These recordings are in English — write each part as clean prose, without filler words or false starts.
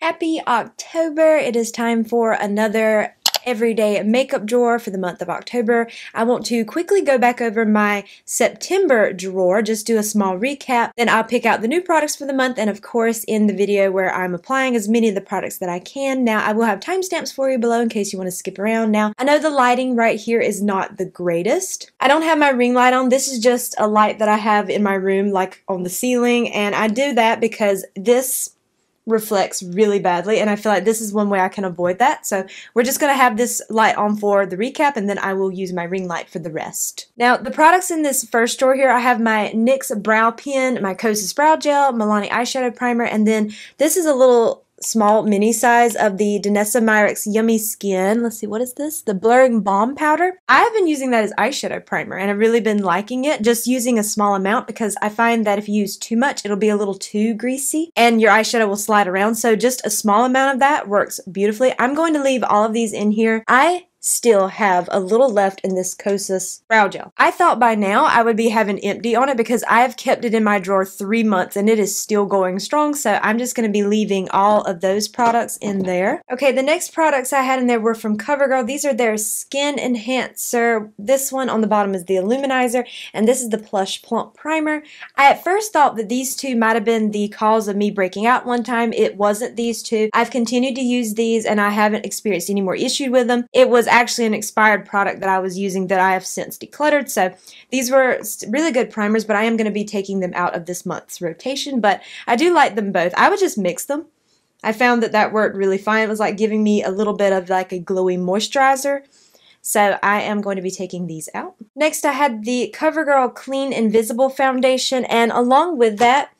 Happy October! It is time for another everyday makeup drawer for the month of October. I want to quickly go back over my September drawer, just do a small recap, then I'll pick out the new products for the month, and of course in the video where I'm applying as many of the products that I can. Now I will have timestamps for you below in case you want to skip around. Now I know the lighting right here is not the greatest. I don't have my ring light on. This is just a light that I have in my room, like on the ceiling, and I do that because this reflects really badly, and I feel like this is one way I can avoid that. So we're just going to have this light on for the recap, and then I will use my ring light for the rest. Now the products in this first drawer here, I have my NYX brow pen, my Kosas brow gel, Milani eyeshadow primer, and then this is a little small mini size of the Danessa Myricks Yummy Skin. Let's see, what is this? The Blurring Balm Powder. I have been using that as eyeshadow primer, and I've really been liking it, just using a small amount because I find that if you use too much, it'll be a little too greasy and your eyeshadow will slide around. So just a small amount of that works beautifully. I'm going to leave all of these in here. I still have a little left in this Kosas brow gel. I thought by now I would be having empty on it because I have kept it in my drawer 3 months and it is still going strong, so I'm just going to be leaving all of those products in there. Okay, the next products I had in there were from CoverGirl. These are their Skin Enhancer. This one on the bottom is the Illuminizer, and this is the Plush Plump Primer. I at first thought that these two might have been the cause of me breaking out one time. It wasn't these two. I've continued to use these and I haven't experienced any more issue with them. It was actually an expired product that I was using that I have since decluttered, so these were really good primers, but I am going to be taking them out of this month's rotation. But I do like them both. I would just mix them. I found that that worked really fine. It was like giving me a little bit of like a glowy moisturizer. So I am going to be taking these out. Next I had the CoverGirl Clean Invisible Foundation, and along with that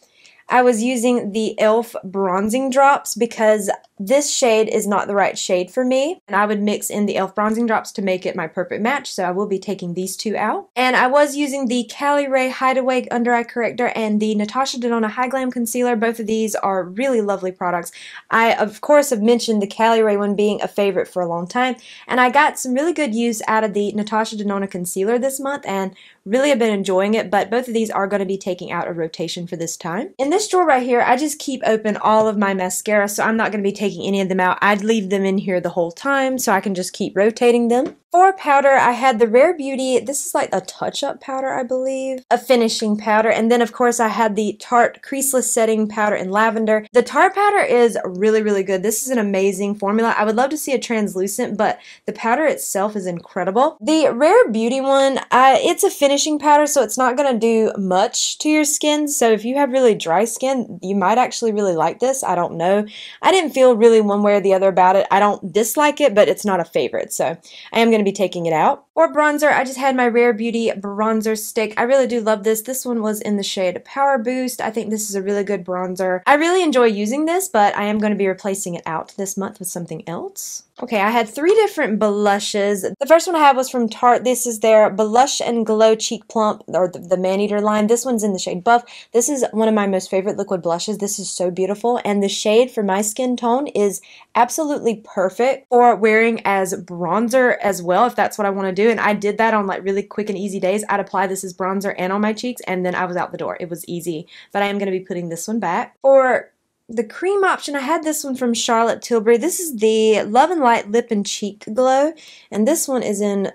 I was using the e.l.f. bronzing drops because this shade is not the right shade for me, and I would mix in the e.l.f. bronzing drops to make it my perfect match, so I will be taking these two out. And I was using the Cali Ray Hideaway Under Eye Corrector and the Natasha Denona High Glam Concealer. Both of these are really lovely products. I, of course, have mentioned the Cali Ray one being a favorite for a long time, and I got some really good use out of the Natasha Denona Concealer this month, and really have been enjoying it, but both of these are going to be taking out a rotation for this time. In this drawer right here, I just keep open all of my mascara, so I'm not going to be taking any of them out. I'd leave them in here the whole time so I can just keep rotating them. For powder, I had the Rare Beauty, this is like a touch-up powder, I believe, a finishing powder, and then of course I had the Tarte Creaseless Setting Powder in Lavender. The Tarte powder is really, really good. This is an amazing formula. I would love to see a translucent, but the powder itself is incredible. The Rare Beauty one, it's a finishing powder, so it's not going to do much to your skin, so if you have really dry skin, you might actually really like this. I don't know. I didn't feel really one way or the other about it. I don't dislike it, but it's not a favorite, so I am going to be taking it out. For bronzer, I just had my Rare Beauty bronzer stick. I really do love this. This one was in the shade Power Boost. I think this is a really good bronzer. I really enjoy using this, but I am going to be replacing it out this month with something else. Okay, I had 3 different blushes. The first one I had was from Tarte. This is their Blush and Glow Cheek Plump, or the Maneater line. This one's in the shade Buff. This is one of my most favorite liquid blushes. This is so beautiful, and the shade for my skin tone is absolutely perfect for wearing as bronzer as well, if that's what I want to do. And I did that on like really quick and easy days. I'd apply this as bronzer and on my cheeks, and then I was out the door. It was easy, but I am going to be putting this one back. For the cream option, I had this one from Charlotte Tilbury. This is the Love and Light Lip and Cheek Glow, and this one is in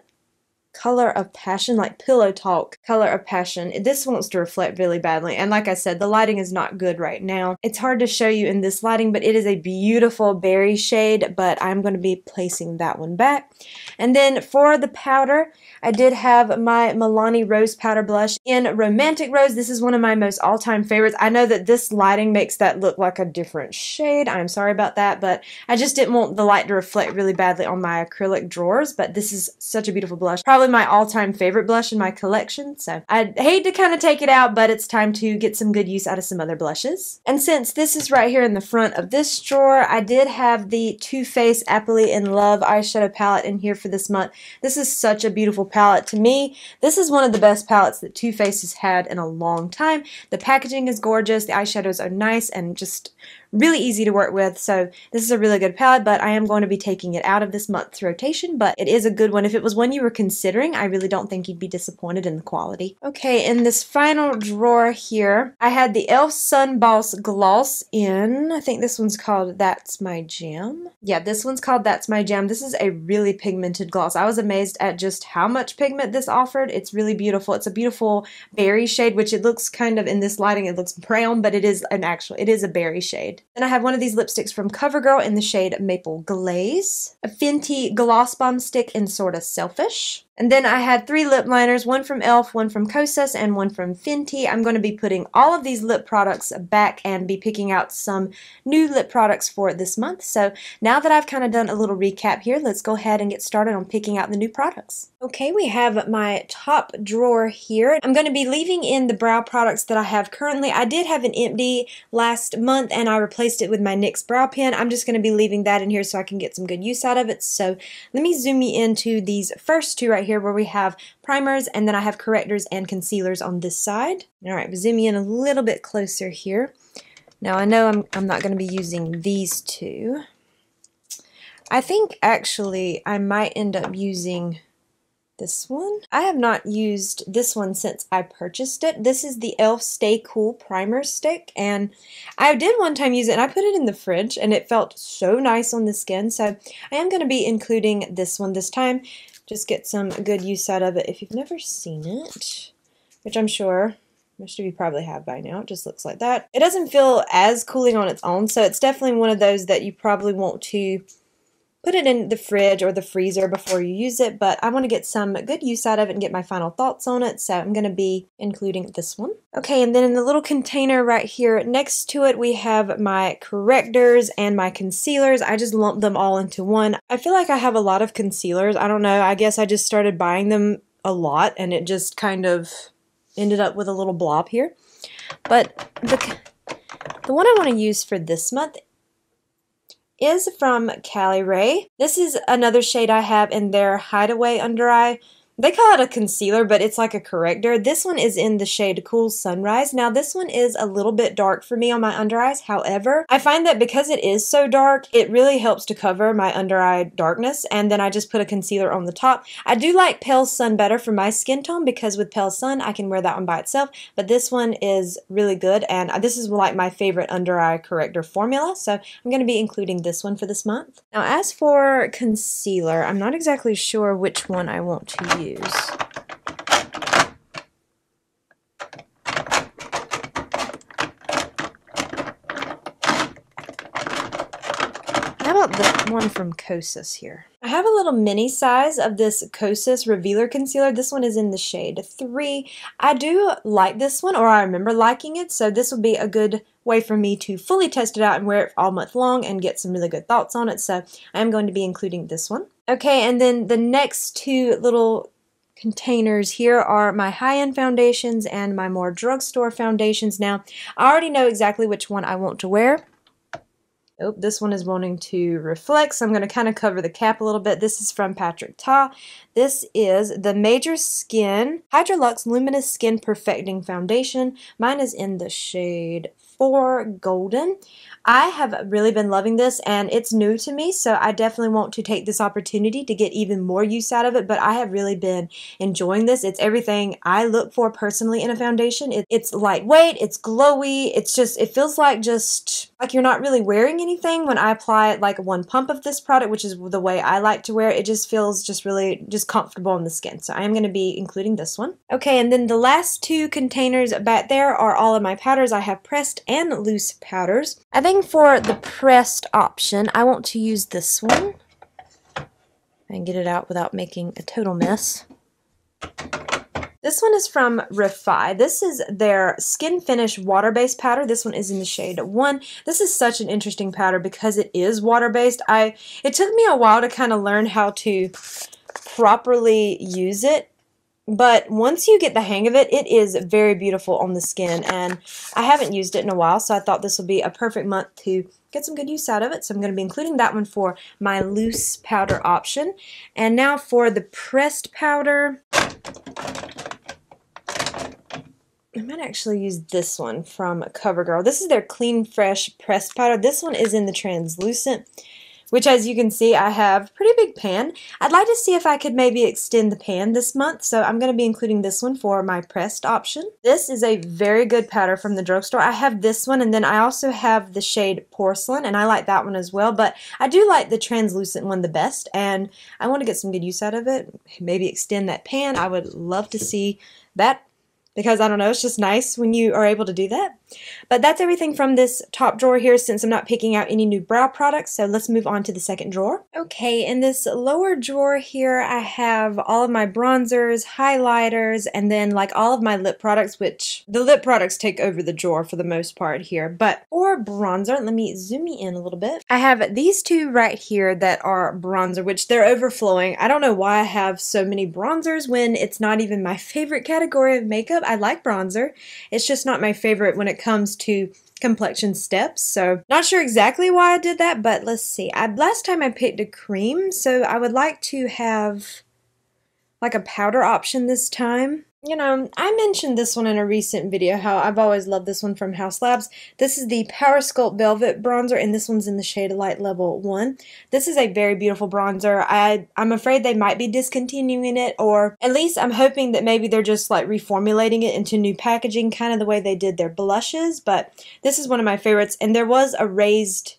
Color of Passion, like Pillow Talk Color of Passion. This wants to reflect really badly, and like I said, the lighting is not good right now. It's hard to show you in this lighting, but it is a beautiful berry shade, but I'm going to be placing that one back. And then for the powder, I did have my Milani Rose Powder Blush in Romantic Rose. This is one of my most all-time favorites. I know that this lighting makes that look like a different shade. I'm sorry about that, but I just didn't want the light to reflect really badly on my acrylic drawers, but this is such a beautiful blush. Probably my all-time favorite blush in my collection, so I hate to kind of take it out, but it's time to get some good use out of some other blushes. And since this is right here in the front of this drawer, I did have the Too Faced Happily in Love eyeshadow palette in here for this month. This is such a beautiful palette. To me, this is one of the best palettes that Too Faced has had in a long time. The packaging is gorgeous, the eyeshadows are nice and just really easy to work with, so this is a really good palette, but I am going to be taking it out of this month's rotation, but it is a good one. If it was one you were considering, I really don't think you'd be disappointed in the quality. Okay, in this final drawer here, I had the e.l.f. Sun Boss Gloss in, I think this one's called That's My Jam. Yeah, this one's called That's My Jam. This is a really pigmented gloss. I was amazed at just how much pigment this offered. It's really beautiful. It's a beautiful berry shade, which it looks kind of, in this lighting, it looks brown, but it is a berry shade. Then I have one of these lipsticks from CoverGirl in the shade Maple Glaze, a Fenty Gloss Bomb stick in Sorta Selfish. And then I had 3 lip liners, one from e.l.f., one from Kosas, and one from Fenty. I'm going to be putting all of these lip products back and be picking out some new lip products for this month. So now that I've kind of done a little recap here, let's go ahead and get started on picking out the new products. Okay, we have my top drawer here. I'm going to be leaving in the brow products that I have currently. I did have an empty last month and I replaced it with my NYX brow pen. I'm just going to be leaving that in here so I can get some good use out of it. So let me zoom you into these first two right here where we have primers, and then I have correctors and concealers on this side. Alright, zoom you in a little bit closer here. Now I know I'm not going to be using these two. I think actually I might end up using this one. I have not used this one since I purchased it. This is the e.l.f. Stay Cool Primer Stick, and I did one time use it and I put it in the fridge and it felt so nice on the skin, so I am going to be including this one this time. Just get some good use out of it. If you've never seen it, which I'm sure most of you probably have by now, it just looks like that. It doesn't feel as cooling on its own, so it's definitely one of those that you probably want to put it in the fridge or the freezer before you use it, but I want to get some good use out of it and get my final thoughts on it, so I'm going to be including this one. Okay, and then in the little container right here next to it, we have my correctors and my concealers. I just lumped them all into one. I feel like I have a lot of concealers. I don't know, I guess I just started buying them a lot and it just kind of ended up with a little blob here. But the one I want to use for this month is from Cali Ray. This is another shade I have in their Hideaway Under Eye. They call it a concealer, but it's like a corrector. This one is in the shade Cool Sunrise. Now this one is a little bit dark for me on my under eyes. However, I find that because it is so dark, it really helps to cover my under eye darkness, and then I just put a concealer on the top. I do like Pale Sun better for my skin tone because with Pale Sun I can wear that one by itself, but this one is really good, and this is like my favorite under eye corrector formula, so I'm going to be including this one for this month. Now as for concealer, I'm not exactly sure which one I want to use. How about the one from Kosas here? I have a little mini size of this Kosas Revealer Concealer. This one is in the shade 3. I do like this one, or I remember liking it, so this will be a good way for me to fully test it out and wear it all month long and get some really good thoughts on it, so I am going to be including this one. Okay, and then the next two little containers here are my high-end foundations and my more drugstore foundations. Now, I already know exactly which one I want to wear. Oh, this one is wanting to reflect, so I'm going to kind of cover the cap a little bit. This is from Patrick Ta. This is the Major Skin Hydrolux Luminous Skin Perfecting Foundation. Mine is in the shade 4 Golden. I have really been loving this, and it's new to me, so I definitely want to take this opportunity to get even more use out of it, but I have really been enjoying this. It's everything I look for personally in a foundation. It's lightweight, it's glowy, it's just, it feels like just like you're not really wearing anything when I apply like one pump of this product, which is the way I like to wear it. It just feels just really just comfortable on the skin, so I am going to be including this one. Okay, and then the last two containers back there are all of my powders. I have pressed and loose powders. I think for the pressed option, I want to use this one and get it out without making a total mess. This one is from Refi. This is their Skin Finish water-based powder. This one is in the shade 1. This is such an interesting powder because it is water-based. It took me a while to kind of learn how to properly use it, but once you get the hang of it, it is very beautiful on the skin, and I haven't used it in a while, so I thought this would be a perfect month to get some good use out of it, so I'm going to be including that one for my loose powder option. And now for the pressed powder. I might actually use this one from CoverGirl. This is their Clean Fresh Pressed Powder. This one is in the translucent, which, as you can see, I have a pretty big pan. I'd like to see if I could maybe extend the pan this month, so I'm going to be including this one for my pressed option. This is a very good powder from the drugstore. I have this one, and then I also have the shade Porcelain, and I like that one as well, but I do like the translucent one the best, and I want to get some good use out of it. Maybe extend that pan. I would love to see that, because I don't know, it's just nice when you are able to do that. But that's everything from this top drawer here, since I'm not picking out any new brow products, so let's move on to the second drawer. Okay, in this lower drawer here, I have all of my bronzers, highlighters, and then like all of my lip products, which the lip products take over the drawer for the most part here. But for bronzer, let me zoom in a little bit. I have these two right here that are bronzer, which they're overflowing. I don't know why I have so many bronzers when it's not even my favorite category of makeup. I like bronzer. It's just not my favorite when it comes to complexion steps, so not sure exactly why I did that, but let's see. Last time I picked a cream, so I would like to have like a powder option this time. You know, I mentioned this one in a recent video, how I've always loved this one from House Labs. This is the Power Sculpt Velvet Bronzer, and this one's in the shade Light Level 1. This is a very beautiful bronzer. I'm afraid they might be discontinuing it, or at least I'm hoping that maybe they're just like reformulating it into new packaging, kind of the way they did their blushes, but this is one of my favorites, and there was a raised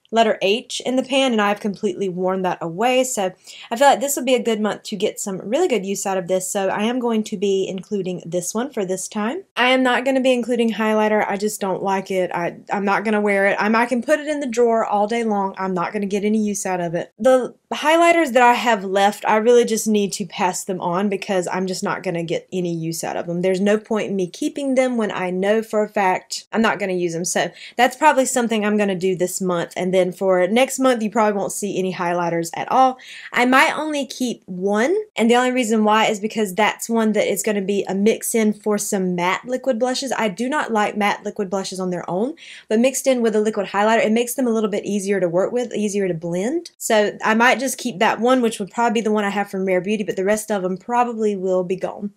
letter H in the pan, and I've completely worn that away, so I feel like this will be a good month to get some really good use out of this, so I am going to be including this one for this time. I am not going to be including highlighter. I just don't like it. I'm not going to wear it. I can put it in the drawer all day long. I'm not going to get any use out of it. The highlighters that I have left, I really just need to pass them on because I'm just not going to get any use out of them. There's no point in me keeping them when I know for a fact I'm not going to use them, so that's probably something I'm going to do this month, and then for next month you probably won't see any highlighters at all. I might only keep one, and the only reason why is because that's one that is going to be a mix-in for some matte liquid blushes. I do not like matte liquid blushes on their own, but mixed in with a liquid highlighter, it makes them a little bit easier to work with, easier to blend. So I might just keep that one, which would probably be the one I have from Rare Beauty, but the rest of them probably will be gone.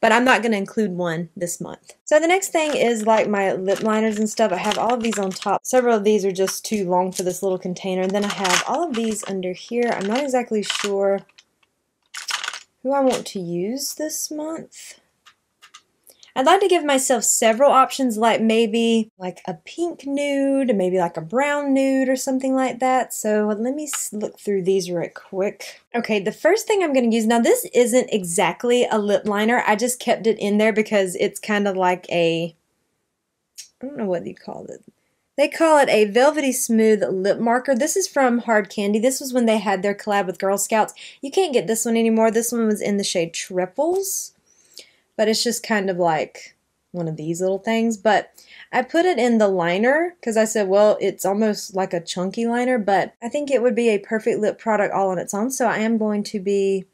But I'm not going to include one this month. So the next thing is like my lip liners and stuff. I have all of these on top. Several of these are just too long for this little container. And then I have all of these under here. I'm not exactly sure who I want to use this month. I'd like to give myself several options, like maybe like a pink nude, maybe like a brown nude or something like that. So let me look through these right quick. Okay, the first thing I'm going to use, now this isn't exactly a lip liner. I just kept it in there because it's kind of like a, I don't know what you call it. They call it a velvety smooth lip marker. This is from Hard Candy. This was when they had their collab with Girl Scouts. You can't get this one anymore. This one was in the shade Trefoils. But it's just kind of like one of these little things. But I put it in the liner because I said, well, it's almost like a chunky liner, but I think it would be a perfect lip product all on its own, so I am going to be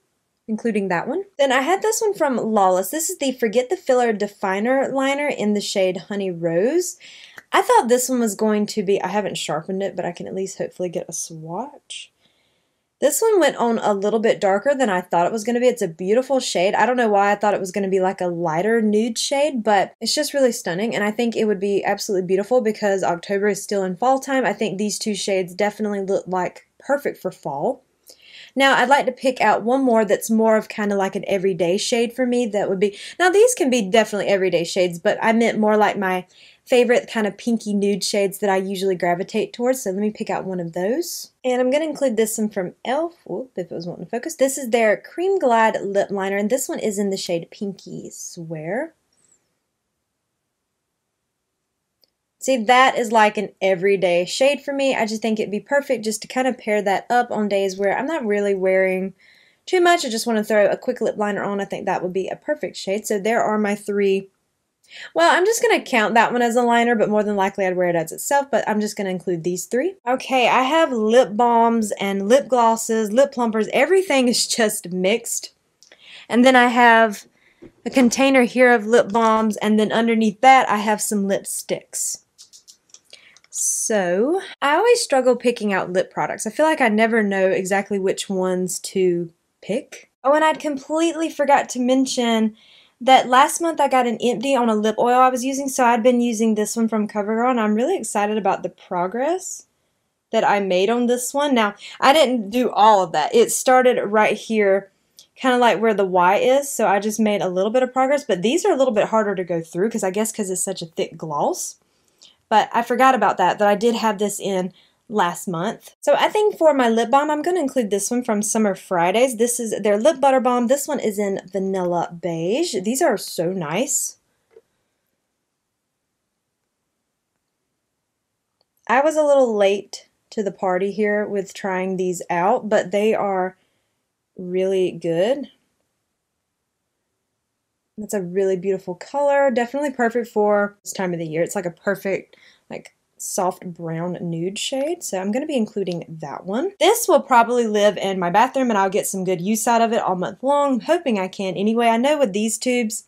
including that one. Then I had this one from Lawless. This is the Forget the Filler Definer Liner in the shade Honey Rose. I thought this one was going to be, I haven't sharpened it, but I can at least hopefully get a swatch. This one went on a little bit darker than I thought it was going to be. It's a beautiful shade. I don't know why I thought it was going to be like a lighter nude shade, but it's just really stunning, and I think it would be absolutely beautiful because October is still in fall time. I think these two shades definitely look like perfect for fall. Now, I'd like to pick out one more that's more of kind of like an everyday shade for me. That would be, now these can be definitely everyday shades, but I meant more like my favorite kind of pinky nude shades that I usually gravitate towards. So let me pick out one of those. And I'm going to include this one from e.l.f. Whoop, if it was wanting to focus. This is their Cream Glide Lip Liner, and this one is in the shade Pinky Swear. See, that is like an everyday shade for me. I just think it'd be perfect just to kind of pair that up on days where I'm not really wearing too much. I just want to throw a quick lip liner on. I think that would be a perfect shade. So there are my three. Well, I'm just going to count that one as a liner, but more than likely I'd wear it as itself, but I'm just going to include these three. Okay, I have lip balms and lip glosses, lip plumpers. Everything is just mixed. And then I have a container here of lip balms, and then underneath that I have some lipsticks. So, I always struggle picking out lip products. I feel like I never know exactly which ones to pick. Oh, and I'd completely forgot to mention that last month I got an empty on a lip oil I was using, so I'd been using this one from CoverGirl, and I'm really excited about the progress that I made on this one. Now, I didn't do all of that. It started right here, kind of like where the Y is, so I just made a little bit of progress, but these are a little bit harder to go through because I guess because it's such a thick gloss. But I forgot about that I did have this in last month. So I think for my lip balm, I'm going to include this one from Summer Fridays. This is their lip butter balm. This one is in vanilla beige. These are so nice. I was a little late to the party here with trying these out, but they are really good. It's a really beautiful color. Definitely perfect for this time of the year. It's like a perfect, like, soft brown nude shade, so I'm going to be including that one. This will probably live in my bathroom and I'll get some good use out of it all month long. I'm hoping I can anyway. I know with these tubes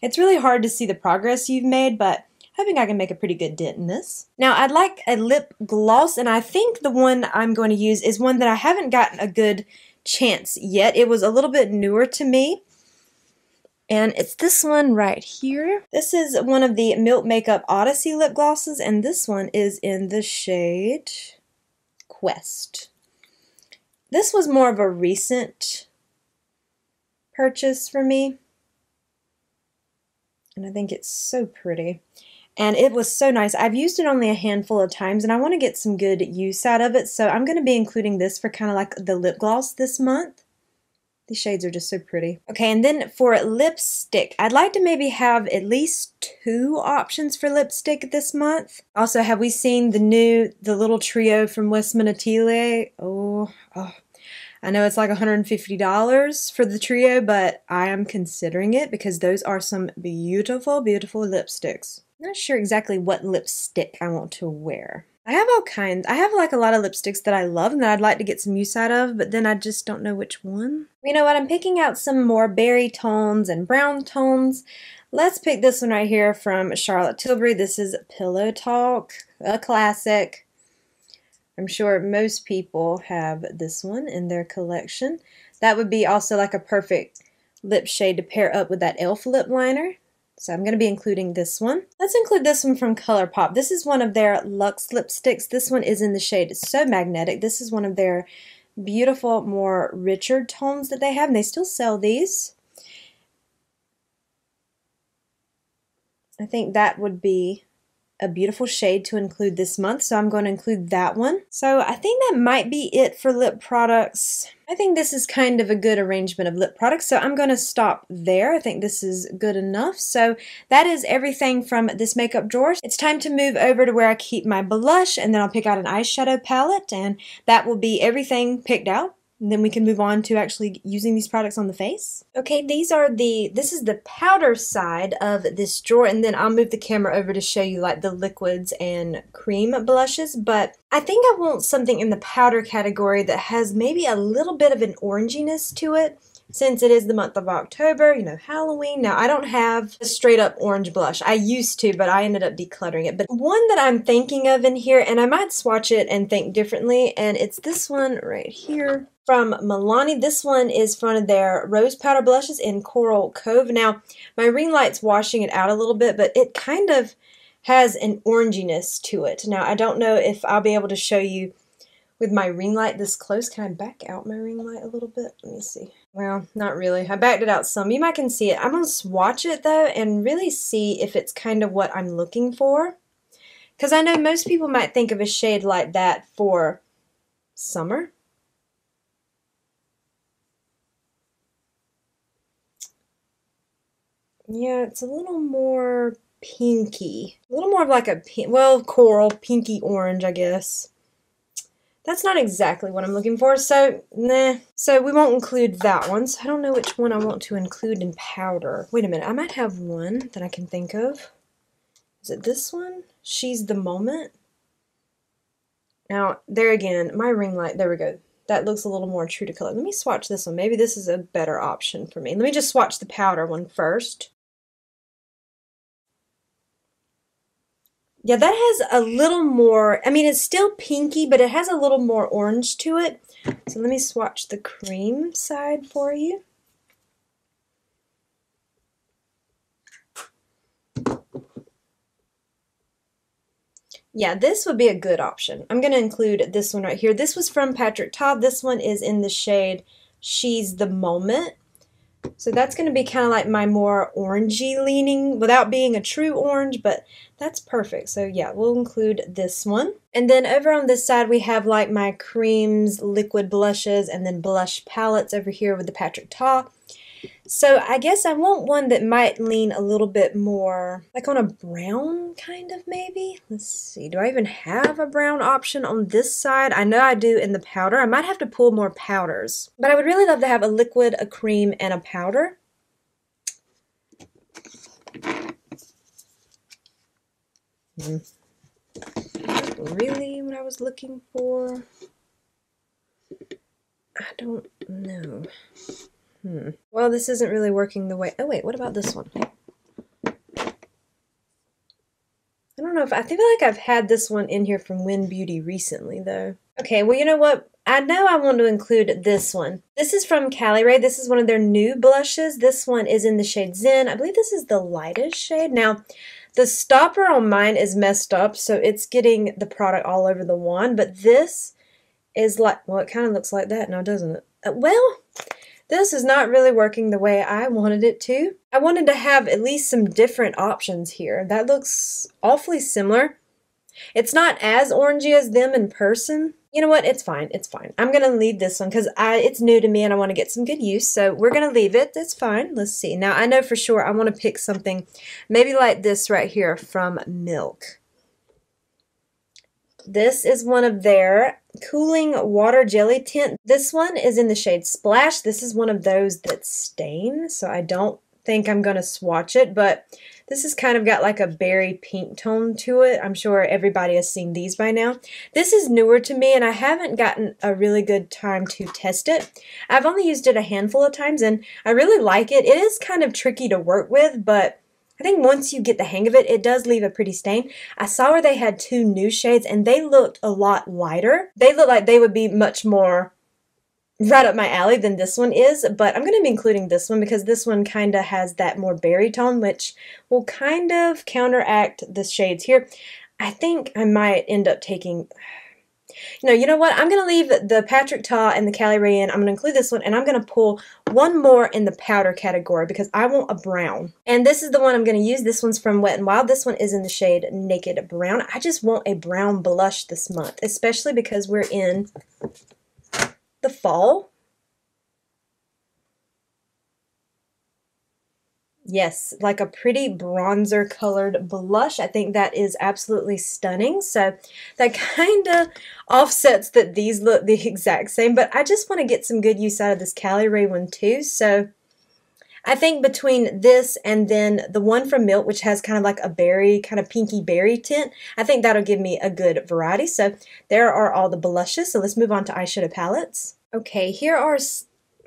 it's really hard to see the progress you've made, but hoping I can make a pretty good dent in this. Now I'd like a lip gloss, and I think the one I'm going to use is one that I haven't gotten a good chance yet. It was a little bit newer to me. And it's this one right here. This is one of the Milk Makeup Odyssey lip glosses, and this one is in the shade Quest. This was more of a recent purchase for me, and I think it's so pretty. And it was so nice. I've used it only a handful of times, and I want to get some good use out of it, so I'm going to be including this for kind of like the lip gloss this month. These shades are just so pretty. Okay, and then for lipstick, I'd like to maybe have at least 2 options for lipstick this month. Also, have we seen the little trio from Westman Atelier? Oh, I know it's like $150 for the trio, but I am considering it because those are some beautiful, beautiful lipsticks. I'm not sure exactly what lipstick I want to wear. I have all kinds. I have like a lot of lipsticks that I love and that I'd like to get some use out of, but then I just don't know which one. You know what? I'm picking out some more berry tones and brown tones. Let's pick this one right here from Charlotte Tilbury. This is Pillow Talk, a classic. I'm sure most people have this one in their collection. That would be also like a perfect lip shade to pair up with that e.l.f. lip liner. So I'm going to be including this one. Let's include this one from ColourPop. This is one of their Luxe lipsticks. This one is in the shade So Magnetic. This is one of their beautiful, more richer tones that they have, and they still sell these. I think that would be a beautiful shade to include this month, so I'm going to include that one. So I think that might be it for lip products. I think this is kind of a good arrangement of lip products, so I'm going to stop there. I think this is good enough. So that is everything from this makeup drawer. It's time to move over to where I keep my blush, and then I'll pick out an eyeshadow palette, and that will be everything picked out. And then we can move on to actually using these products on the face. Okay, this is the powder side of this drawer, and then I'll move the camera over to show you like the liquids and cream blushes, but I think I want something in the powder category that has maybe a little bit of an oranginess to it. Since it is the month of October, you know, Halloween. Now, I don't have a straight up orange blush. I used to, but I ended up decluttering it. But one that I'm thinking of in here, and I might swatch it and think differently, and it's this one right here from Milani. This one is one of their rose powder blushes in Coral Cove. Now, my ring light's washing it out a little bit, but it kind of has an oranginess to it. Now, I don't know if I'll be able to show you with my ring light this close. Can I back out my ring light a little bit? Let me see. Well, not really. I backed it out some. You might can see it. I'm going to swatch it though and really see if it's kind of what I'm looking for. Because I know most people might think of a shade like that for summer. Yeah, it's a little more pinky. A little more of like a, well, coral, pinky orange, I guess. That's not exactly what I'm looking for, so nah. So we won't include that one. So I don't know which one I want to include in powder. Wait a minute, I might have one that I can think of. Is it this one? She's the Moment. Now, there again, my ring light, there we go. That looks a little more true to color. Let me swatch this one. Maybe this is a better option for me. Let me just swatch the powder one first. Yeah, that has a little more, I mean, it's still pinky, but it has a little more orange to it. So let me swatch the cream side for you. Yeah, this would be a good option. I'm going to include this one right here. This was from Patrick Ta. This one is in the shade She's the Moment. So that's going to be kind of like my more orangey leaning without being a true orange, but that's perfect. So yeah, we'll include this one. And then over on this side, we have like my creams, liquid blushes, and then blush palettes over here with the Patrick Ta. So I guess I want one that might lean a little bit more like on a brown kind of maybe. Let's see, do I even have a brown option on this side? I know I do in the powder. I might have to pull more powders, but I would really love to have a liquid, a cream, and a powder. Really what I was looking for? I don't know. Well, this isn't really working the way... Oh, wait, what about this one? I don't know if... I feel like I've had this one in here from Win Beauty recently, though. Okay, well, you know what? I know I want to include this one. This is from Cali Ray. This is one of their new blushes. This one is in the shade Zen. I believe this is the lightest shade. Now, the stopper on mine is messed up, so it's getting the product all over the wand, but this is like... Well, it kind of looks like that now, doesn't it? Well... This is not really working the way I wanted it to. I wanted to have at least some different options here. That looks awfully similar. It's not as orangey as them in person. You know what? It's fine. It's fine. I'm going to leave this one because it's new to me and I want to get some good use. So we're going to leave it. That's fine. Let's see. Now I know for sure I want to pick something maybe like this right here from Milk. This is one of their Cooling Water Jelly Tint. This one is in the shade Splash. This is one of those that stain, so I don't think I'm going to swatch it, but this has kind of got like a berry pink tone to it. I'm sure everybody has seen these by now. This is newer to me, and I haven't gotten a really good time to test it. I've only used it a handful of times, and I really like it. It is kind of tricky to work with, but I think once you get the hang of it, it does leave a pretty stain. I saw where they had two new shades, and they looked a lot lighter. They look like they would be much more right up my alley than this one is, but I'm going to be including this one because this one kind of has that more berry tone, which will kind of counteract the shades here. I think I might end up taking... No, you know what? I'm going to leave the Patrick Ta and the Cali Ray in. I'm going to include this one, and I'm going to pull one more in the powder category because I want a brown. And this is the one I'm going to use. This one's from Wet n Wild. This one is in the shade Naked Brown. I just want a brown blush this month, especially because we're in the fall. Yes, like a pretty bronzer colored blush. I think that is absolutely stunning. So that kind of offsets that these look the exact same, but I just want to get some good use out of this Cali Ray one too. So I think between this and then the one from Milk, which has kind of like a berry, kind of pinky berry tint, I think that'll give me a good variety. So there are all the blushes. So let's move on to eyeshadow palettes. Okay, here are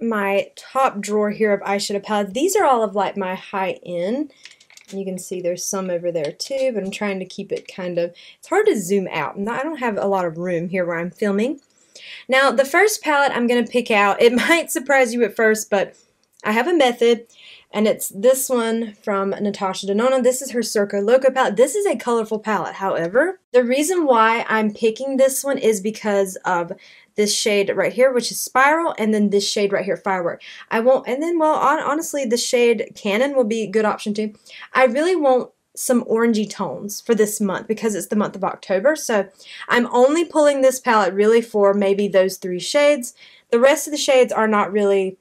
my top drawer here of eyeshadow palettes. These are all of like my high end. You can see there's some over there too, but I'm trying to keep it kind of, it's hard to zoom out. I don't have a lot of room here where I'm filming. Now the first palette I'm going to pick out, it might surprise you at first, but I have a method, and it's this one from Natasha Denona. This is her Circo Loco palette. This is a colorful palette. However, the reason why I'm picking this one is because of this shade right here, which is Spiral, and then this shade right here, Firework. I won't, and then, well, honestly, the shade Cannon will be a good option too. I really want some orangey tones for this month because it's the month of October, so I'm only pulling this palette really for maybe those three shades. The rest of the shades are not really,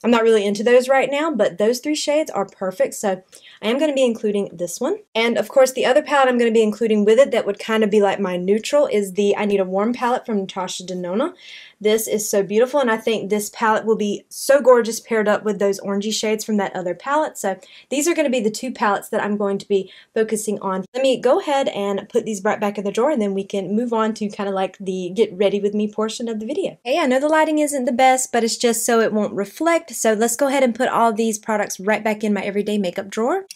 I'm not really into those right now, but those three shades are perfect, so I am going to be including this one. And of course, the other palette I'm going to be including with it that would kind of be like my neutral is the I Need a Warm palette from Natasha Denona. This is so beautiful, and I think this palette will be so gorgeous paired up with those orangey shades from that other palette. So these are going to be the two palettes that I'm going to be focusing on. Let me go ahead and put these right back in the drawer, and then we can move on to kind of like the get ready with me portion of the video. Hey, I know the lighting isn't the best, but it's just so it won't reflect. So let's go ahead and put all these products right back in my everyday makeup drawer.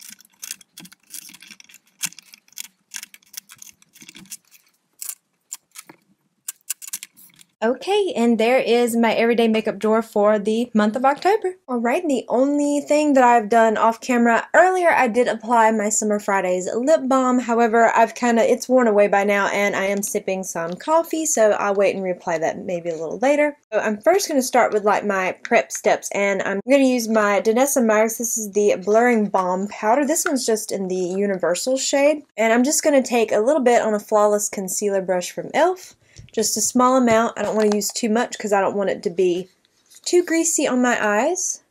Okay, and there is my everyday makeup drawer for the month of October. Alright, the only thing that I've done off camera, earlier I did apply my Summer Fridays lip balm, however it's worn away by now and I am sipping some coffee, so I'll wait and reapply that maybe a little later. So I'm first going to start with like my prep steps, and I'm going to use my Danessa Myricks. This is the Blurring Balm Powder. This one's just in the Universal shade, and I'm just going to take a little bit on a Flawless Concealer brush from e.l.f. Just a small amount. I don't want to use too much because I don't want it to be too greasy on my eyes.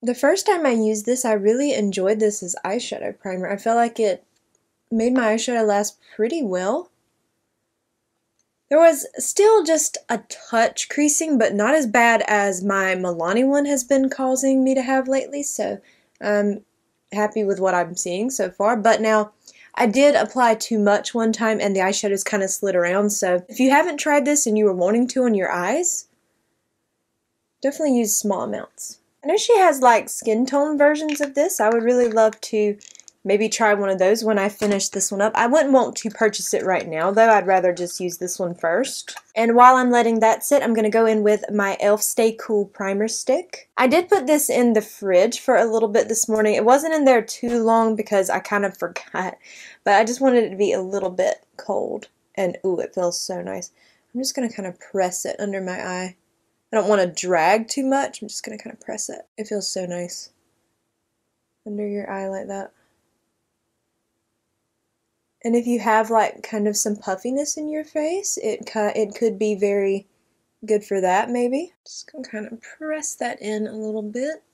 The first time I used this, I really enjoyed this as eyeshadow primer. I felt like it made my eyeshadow last pretty well. There was still just a touch creasing, but not as bad as my Milani one has been causing me to have lately, so I'm happy with what I'm seeing so far. But now, I did apply too much one time and the eyeshadows kind of slid around, so if you haven't tried this and you were wanting to on your eyes, definitely use small amounts. I know she has like skin tone versions of this. I would really love to maybe try one of those when I finish this one up. I wouldn't want to purchase it right now though. I'd rather just use this one first. And while I'm letting that sit, I'm going to go in with my e.l.f. Stay Cool Primer Stick. I did put this in the fridge for a little bit this morning. It wasn't in there too long because I kind of forgot. But I just wanted it to be a little bit cold. And ooh, it feels so nice. I'm just going to kind of press it under my eye. I don't want to drag too much. I'm just going to kind of press it. It feels so nice. Under your eye like that. And if you have like kind of some puffiness in your face, it could be very good for that maybe. Just gonna kind of press that in a little bit.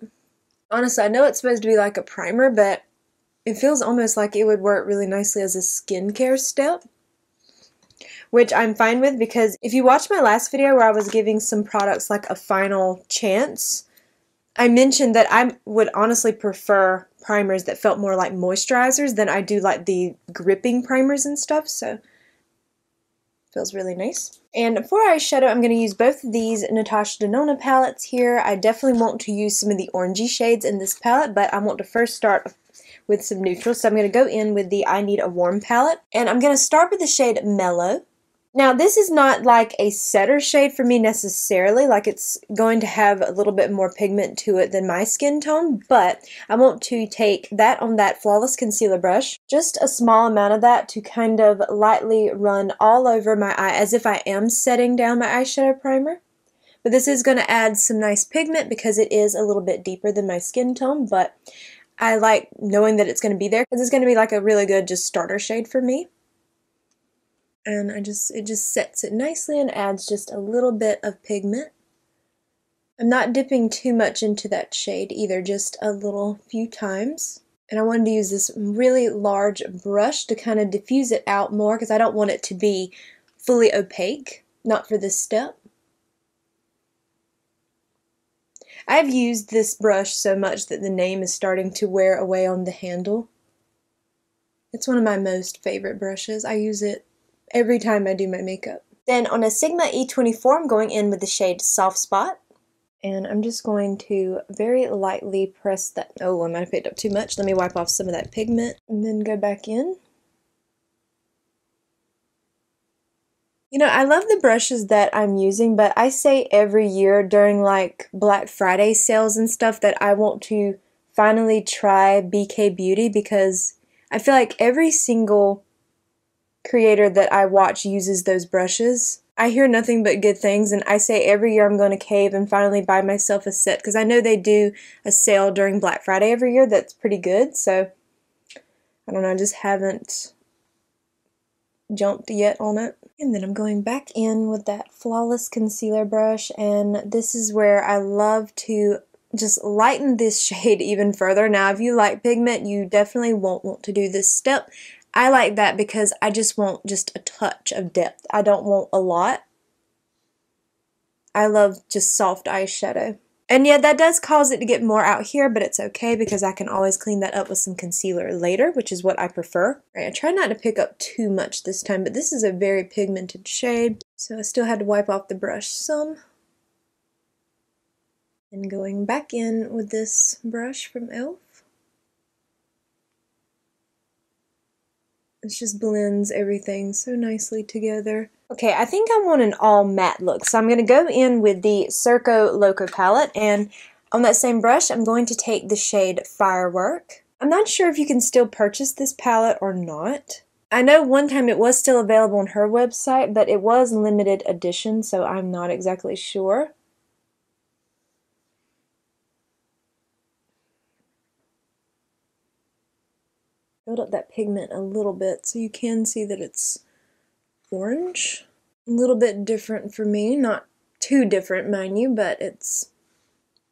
Honestly, I know it's supposed to be like a primer, but it feels almost like it would work really nicely as a skincare step, which I'm fine with because if you watched my last video where I was giving some products like a final chance, I mentioned that I would honestly prefer primers that felt more like moisturizers than I do like the gripping primers and stuff, so feels really nice. And for eyeshadow, I'm going to use both of these Natasha Denona palettes here. I definitely want to use some of the orangey shades in this palette, but I want to first start with some neutrals, so I'm going to go in with the I Need a Warm palette, and I'm going to start with the shade Mellow. Now, this is not like a setter shade for me necessarily, like it's going to have a little bit more pigment to it than my skin tone, but I want to take that on that Flawless Concealer brush, just a small amount of that to kind of lightly run all over my eye as if I am setting down my eyeshadow primer. But this is going to add some nice pigment because it is a little bit deeper than my skin tone, but I like knowing that it's going to be there because it's going to be like a really good just starter shade for me. And it just sets it nicely and adds just a little bit of pigment. I'm not dipping too much into that shade either, just a little few times. And I wanted to use this really large brush to kind of diffuse it out more because I don't want it to be fully opaque, not for this step. I've used this brush so much that the name is starting to wear away on the handle. It's one of my most favorite brushes. I use it every time I do my makeup. Then on a Sigma E24, I'm going in with the shade Soft Spot. And I'm just going to very lightly press that. Oh, I might have picked up too much. Let me wipe off some of that pigment and then go back in. You know, I love the brushes that I'm using, but I say every year during like Black Friday sales and stuff that I want to finally try BK Beauty because I feel like every single creator that I watch uses those brushes. I hear nothing but good things, and I say every year I'm going to cave and finally buy myself a set because I know they do a sale during Black Friday every year that's pretty good, so I don't know, I just haven't jumped yet on it. And then I'm going back in with that Flawless Concealer brush, and this is where I love to just lighten this shade even further. Now, if you like pigment, you definitely won't want to do this step. I like that because I just want just a touch of depth. I don't want a lot. I love just soft eyeshadow. And yeah, that does cause it to get more out here, but it's okay because I can always clean that up with some concealer later, which is what I prefer. Right, I try not to pick up too much this time, but this is a very pigmented shade, so I still had to wipe off the brush some. And going back in with this brush from e.l.f. It just blends everything so nicely together. Okay, I think I want an all matte look, so I'm going to go in with the Circo Loco palette, and on that same brush, I'm going to take the shade Firework. I'm not sure if you can still purchase this palette or not. I know one time it was still available on her website, but it was limited edition, so I'm not exactly sure. Build up that pigment a little bit so you can see that it's orange. A little bit different for me, not too different, mind you, but it's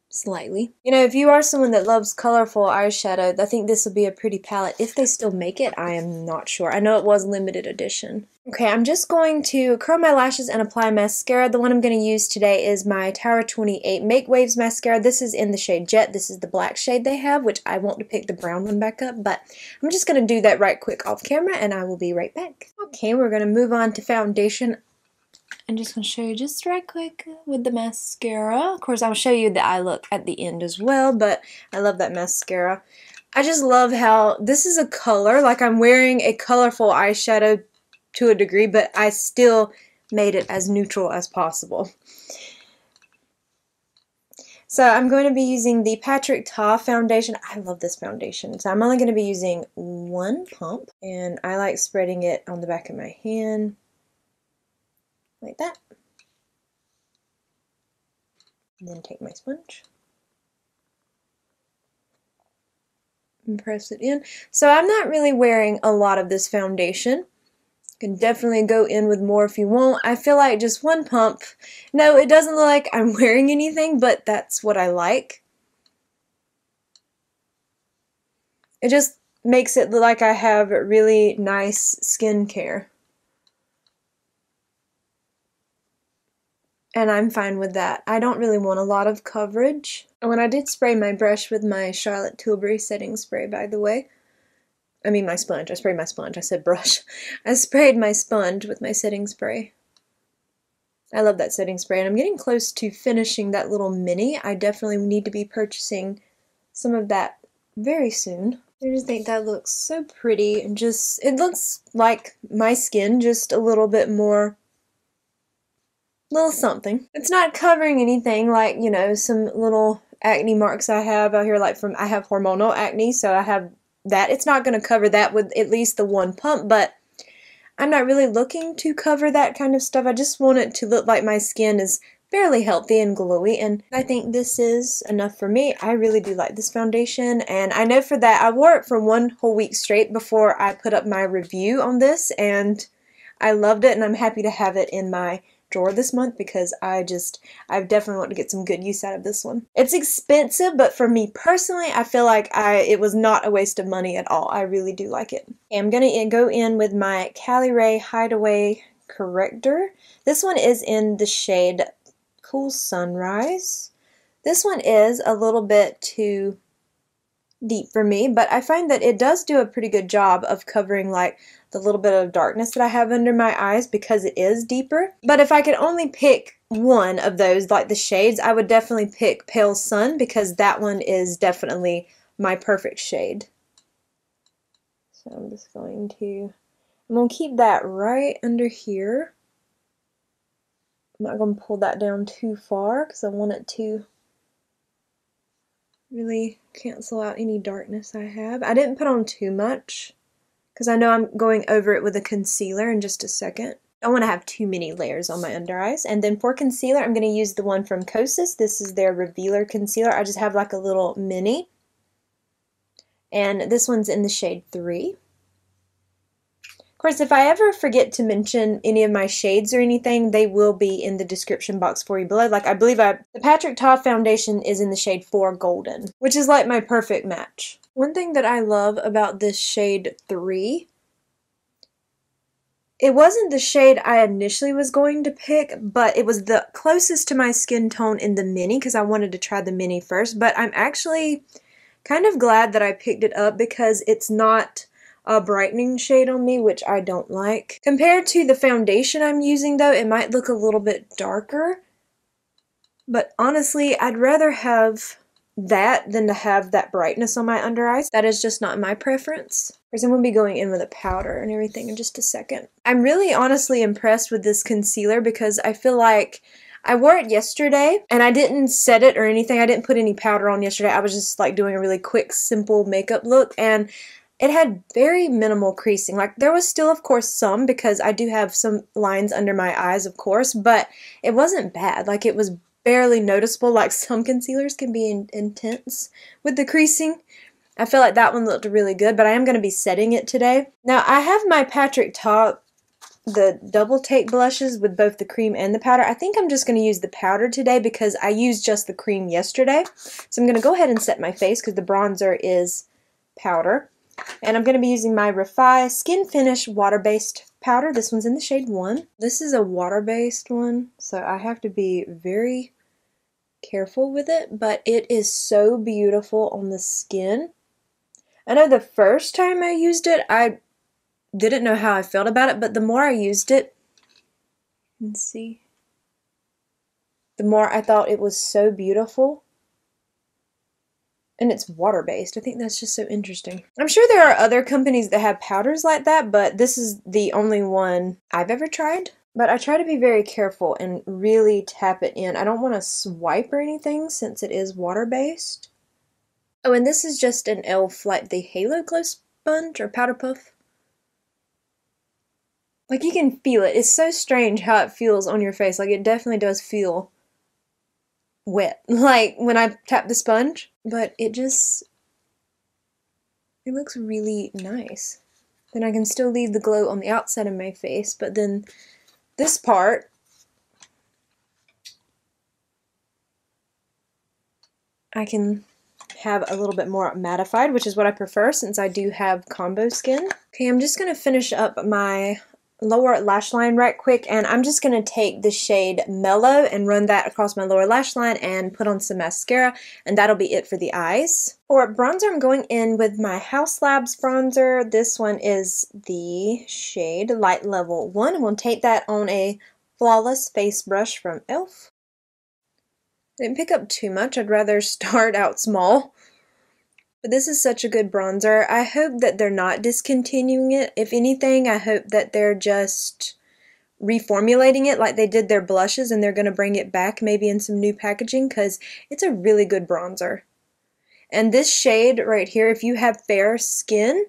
slightly. You know, if you are someone that loves colorful eyeshadow, I think this will be a pretty palette. If they still make it, I am not sure. I know it was limited edition. Okay, I'm just going to curl my lashes and apply mascara. The one I'm going to use today is my Tower 28 Make Waves mascara. This is in the shade Jet. This is the black shade they have, which I want to pick the brown one back up, but I'm just going to do that right quick off camera, and I will be right back. Okay, we're going to move on to foundation. I'm just going to show you just right quick with the mascara. Of course, I'll show you the eye look at the end as well, but I love that mascara. I just love how this is a color, like I'm wearing a colorful eyeshadow to a degree, but I still made it as neutral as possible. So I'm going to be using the Patrick Ta foundation. I love this foundation. So I'm only going to be using one pump, and I like spreading it on the back of my hand. Like that. And then take my sponge and press it in. So I'm not really wearing a lot of this foundation. You can definitely go in with more if you want. I feel like just one pump. No, it doesn't look like I'm wearing anything, but that's what I like. It just makes it look like I have really nice skincare. And I'm fine with that. I don't really want a lot of coverage. When I did spray my brush with my Charlotte Tilbury setting spray, by the way. I mean my sponge. I sprayed my sponge. I said brush. I sprayed my sponge with my setting spray. I love that setting spray, and I'm getting close to finishing that little mini. I definitely need to be purchasing some of that very soon. I just think that looks so pretty, and just, it looks like my skin, just a little bit more, little something. It's not covering anything like, you know, some little acne marks I have out here, like I have hormonal acne, so I have that. It's not going to cover that with at least the one pump, but I'm not really looking to cover that kind of stuff. I just want it to look like my skin is fairly healthy and glowy, and I think this is enough for me. I really do like this foundation, and I know for that I wore it for 1 whole week straight before I put up my review on this, and I loved it, and I'm happy to have it in my drawer this month because I definitely want to get some good use out of this one. It's expensive, but for me personally, I feel like it was not a waste of money at all. I really do like it. Okay, I'm going to go in with my Cali Ray Hideaway Corrector. This one is in the shade Cool Sunrise. This one is a little bit too deep for me, but I find that it does do a pretty good job of covering like the little bit of darkness that I have under my eyes because it is deeper. But if I could only pick one of those, like the shades, I would definitely pick Pale Sun because that one is definitely my perfect shade. So I'm just going to keep that right under here. I'm not going to pull that down too far because I want it to really cancel out any darkness I have. I didn't put on too much because I know I'm going over it with a concealer in just a second. I don't want to have too many layers on my under eyes. And then for concealer, I'm going to use the one from Kosas. This is their Revealer Concealer. I just have like a little mini. And this one's in the shade 3. Of course, if I ever forget to mention any of my shades or anything, they will be in the description box for you below. Like, I believe the Patrick Ta foundation is in the shade 4 Golden, which is like my perfect match. One thing that I love about this shade 3, it wasn't the shade I initially was going to pick, but it was the closest to my skin tone in the mini because I wanted to try the mini first, but I'm actually kind of glad that I picked it up because it's not a brightening shade on me, which I don't like. Compared to the foundation I'm using though, it might look a little bit darker, but honestly, I'd rather have that than to have that brightness on my under eyes. That is just not my preference. Because I'm going to be going in with a powder and everything in just a second. I'm really honestly impressed with this concealer because I feel like I wore it yesterday and I didn't set it or anything. I didn't put any powder on yesterday. I was just like doing a really quick, simple makeup look, and it had very minimal creasing. Like, there was still, of course, some because I do have some lines under my eyes, of course, but it wasn't bad. Like, it was barely noticeable. Like, some concealers can be intense with the creasing. I feel like that one looked really good, but I am going to be setting it today. Now, I have my Patrick Ta, the double take blushes with both the cream and the powder. I think I'm just going to use the powder today because I used just the cream yesterday. So I'm going to go ahead and set my face because the bronzer is powder. And I'm going to be using my Refi Skin Finish water-based powder. This one's in the shade 1. This is a water-based one, so I have to be very careful with it, but it is so beautiful on the skin. I know the first time I used it, I didn't know how I felt about it, but the more I used it, let's see, the more I thought it was so beautiful. And it's water-based. I think that's just so interesting. I'm sure there are other companies that have powders like that, but this is the only one I've ever tried. But I try to be very careful and really tap it in. I don't want to swipe or anything since it is water-based. Oh, and this is just an e.l.f. like the Halo Glow Sponge or Powder Puff. Like, you can feel it. It's so strange how it feels on your face. Like, it definitely does feel wet, like when I tap the sponge, but it looks really nice. Then I can still leave the glow on the outside of my face, but then this part, I can have a little bit more mattified, which is what I prefer since I do have combo skin. Okay, I'm just going to finish up my lower lash line right quick, and I'm just going to take the shade Mellow and run that across my lower lash line and put on some mascara, and that'll be it for the eyes. For bronzer, I'm going in with my Haus Labs bronzer. This one is the shade Light Level 1. I'm going to take that on a Flawless face brush from e.l.f. I didn't pick up too much. I'd rather start out small. But this is such a good bronzer. I hope that they're not discontinuing it. If anything, I hope that they're just reformulating it like they did their blushes, and they're going to bring it back maybe in some new packaging because it's a really good bronzer. And this shade right here, if you have fair skin,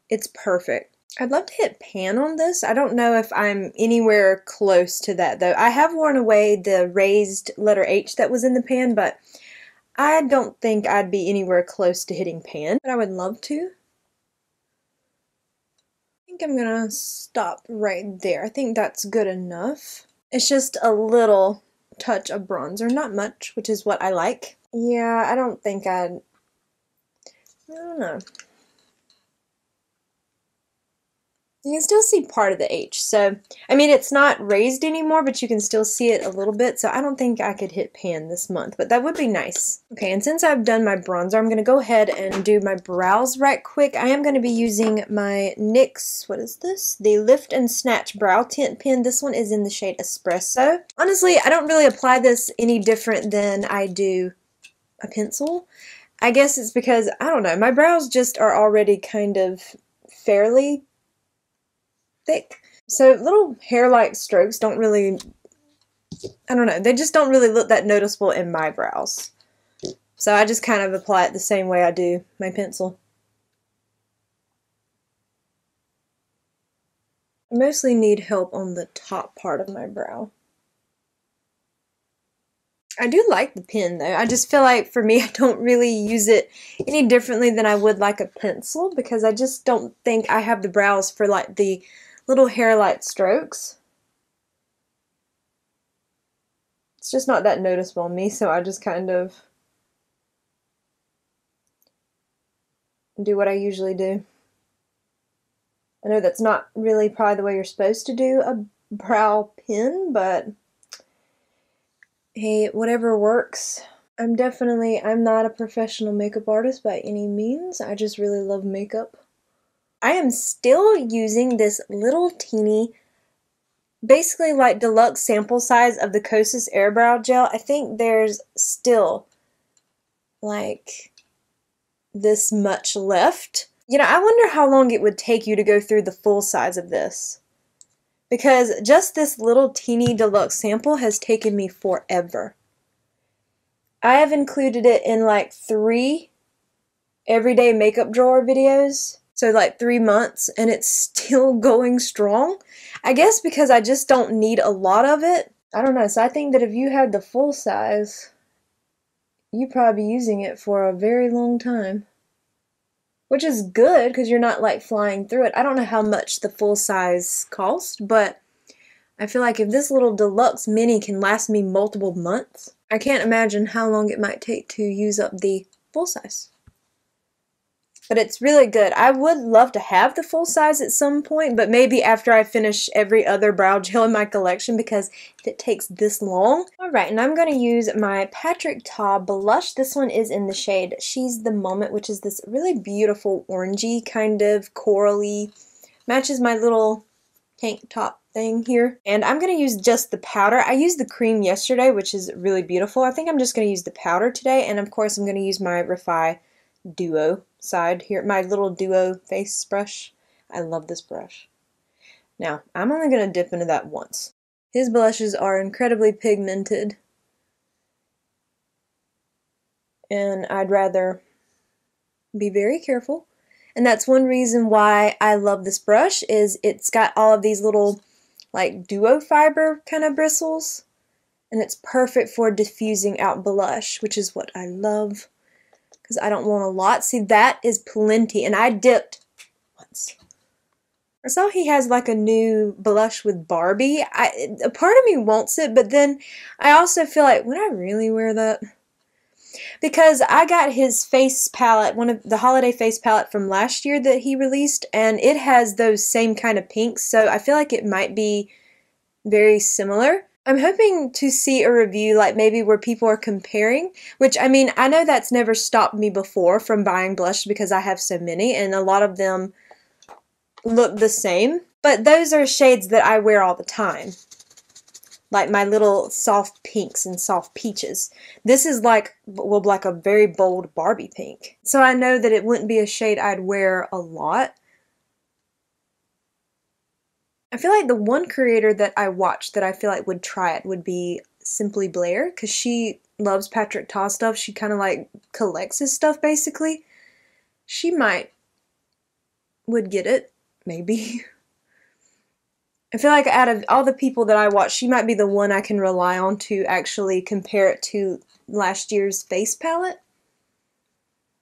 it's perfect. I'd love to hit pan on this. I don't know if I'm anywhere close to that though. I have worn away the raised letter H that was in the pan, but I don't think I'd be anywhere close to hitting pan, but I would love to. I think I'm gonna stop right there. I think that's good enough. It's just a little touch of bronzer, not much, which is what I like. Yeah, I don't know. You can still see part of the H, so, I mean, it's not raised anymore, but you can still see it a little bit, so I don't think I could hit pan this month, but that would be nice. Okay, and since I've done my bronzer, I'm going to go ahead and do my brows right quick. I am going to be using my NYX, what is this? The Lift and Snatch Brow Tint Pen. This one is in the shade Espresso. Honestly, I don't really apply this any different than I do a pencil. I guess it's because, I don't know, my brows just are already kind of fairly thick. So little hair-like strokes don't really, I don't know, they just don't really look that noticeable in my brows. So I just kind of apply it the same way I do my pencil. I mostly need help on the top part of my brow. I do like the pen though. I just feel like for me I don't really use it any differently than I would like a pencil because I just don't think I have the brows for like the little hair-like strokes. It's just not that noticeable on me, so I just kind of do what I usually do. I know that's not really probably the way you're supposed to do a brow pen, but hey, whatever works. I'm not a professional makeup artist by any means. I just really love makeup. I am still using this little teeny, basically like deluxe sample size of the Kosas Airbrow Gel. I think there's still like this much left. You know, I wonder how long it would take you to go through the full size of this. Because just this little teeny deluxe sample has taken me forever. I have included it in like 3 everyday makeup drawer videos. So like 3 months, and it's still going strong. I guess because I just don't need a lot of it. I don't know, so I think that if you had the full size, you'd probably be using it for a very long time. Which is good, because you're not like flying through it. I don't know how much the full size cost, but I feel like if this little deluxe mini can last me multiple months, I can't imagine how long it might take to use up the full size. But it's really good. I would love to have the full size at some point, but maybe after I finish every other brow gel in my collection, because it takes this long. Alright, and I'm going to use my Patrick Ta blush. This one is in the shade She's the Moment, which is this really beautiful orangey kind of corally. Matches my little tank top thing here. And I'm going to use just the powder. I used the cream yesterday, which is really beautiful. I think I'm just going to use the powder today, and of course I'm going to use my Refi Duo side here, my little Duo face brush. I love this brush. Now, I'm only going to dip into that once. His blushes are incredibly pigmented, and I'd rather be very careful. And that's one reason why I love this brush, is it's got all of these little like duo fiber kind of bristles, and it's perfect for diffusing out blush, which is what I love. Because I don't want a lot. See, that is plenty. And I dipped once. I saw he has like a new blush with Barbie. A part of me wants it, but then I also feel like, would I really wear that? Because I got his face palette, one of the holiday face palette from last year that he released, and it has those same kind of pinks, so I feel like it might be very similar. I'm hoping to see a review like maybe where people are comparing, which I mean, I know that's never stopped me before from buying blush because I have so many and a lot of them look the same, but those are shades that I wear all the time. Like my little soft pinks and soft peaches. This is like, well, like a very bold Barbie pink. So I know that it wouldn't be a shade I'd wear a lot. I feel like the one creator that I watched that I feel like would try it would be Simply Blair, because she loves Patrick Ta stuff. She kind of like collects his stuff basically. She would get it, maybe. I feel like out of all the people that I watch, she might be the one I can rely on to actually compare it to last year's face palette.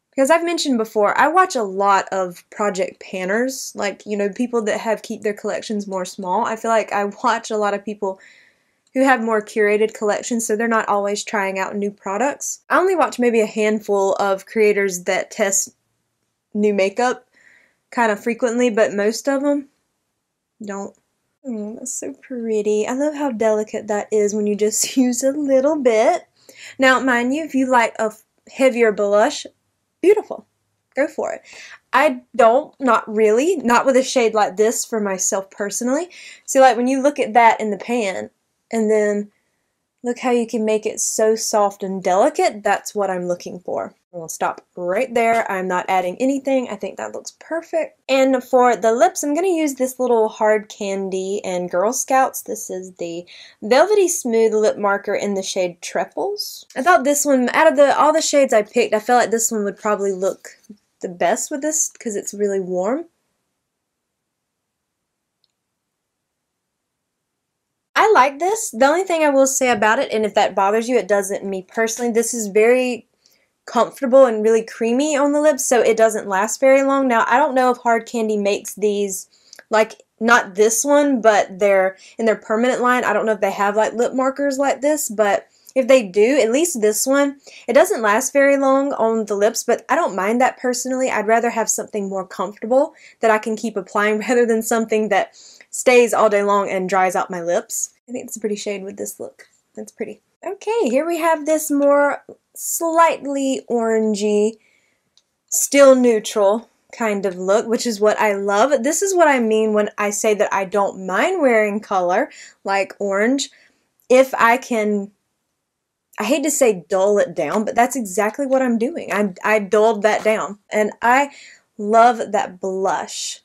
Because I've mentioned before, I watch a lot of project panners, like, you know, people that keep their collections more small. I feel like I watch a lot of people who have more curated collections, so they're not always trying out new products. I only watch maybe a handful of creators that test new makeup kind of frequently, but most of them don't. Oh, that's so pretty. I love how delicate that is when you just use a little bit. Now, mind you, if you like a heavier blush, beautiful. Go for it. I don't, not really, not with a shade like this for myself personally. See, like when you look at that in the pan, and then look how you can make it so soft and delicate, that's what I'm looking for. We'll stop right there. I'm not adding anything. I think that looks perfect. And for the lips, I'm going to use this little Hard Candy and Girl Scouts. This is the Velvety Smooth Lip Marker in the shade Trefoils. I thought this one, out of all the shades I picked, I felt like this one would probably look the best with this because it's really warm. I like this. The only thing I will say about it, and if that bothers you, it doesn't me personally, this is very comfortable and really creamy on the lips, so it doesn't last very long. Now, I don't know if Hard Candy makes these, like, not this one, but they're in their permanent line. I don't know if they have, like, lip markers like this, but if they do, at least this one, it doesn't last very long on the lips, but I don't mind that personally. I'd rather have something more comfortable that I can keep applying rather than something that stays all day long and dries out my lips. I think it's a pretty shade with this look. That's pretty. Okay, here we have this more slightly orangey, still neutral kind of look, which is what I love. This is what I mean when I say that I don't mind wearing color, like orange, if I can I hate to say dull it down, but that's exactly what I'm doing. I dulled that down. And I love that blush.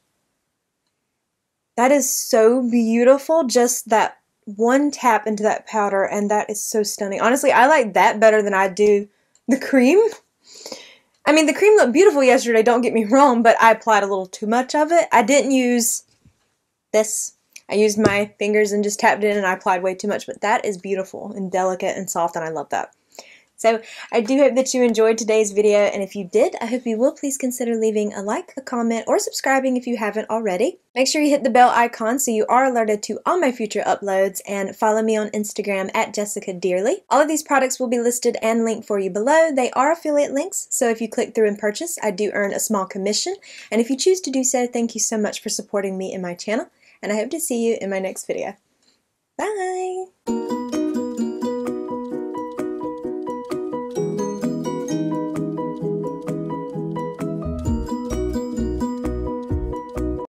That is so beautiful, just that one tap into that powder, and that is so stunning. Honestly, I like that better than I do the cream. I mean, the cream looked beautiful yesterday, don't get me wrong, but I applied a little too much of it. I didn't use this. I used my fingers and just tapped it in, and I applied way too much, but that is beautiful and delicate and soft, and I love that. So I do hope that you enjoyed today's video, and if you did, I hope you will please consider leaving a like, a comment, or subscribing if you haven't already. Make sure you hit the bell icon so you are alerted to all my future uploads, and follow me on Instagram at jessicadeerly. All of these products will be listed and linked for you below. They are affiliate links, so if you click through and purchase, I do earn a small commission, and if you choose to do so, thank you so much for supporting me and my channel, and I hope to see you in my next video. Bye!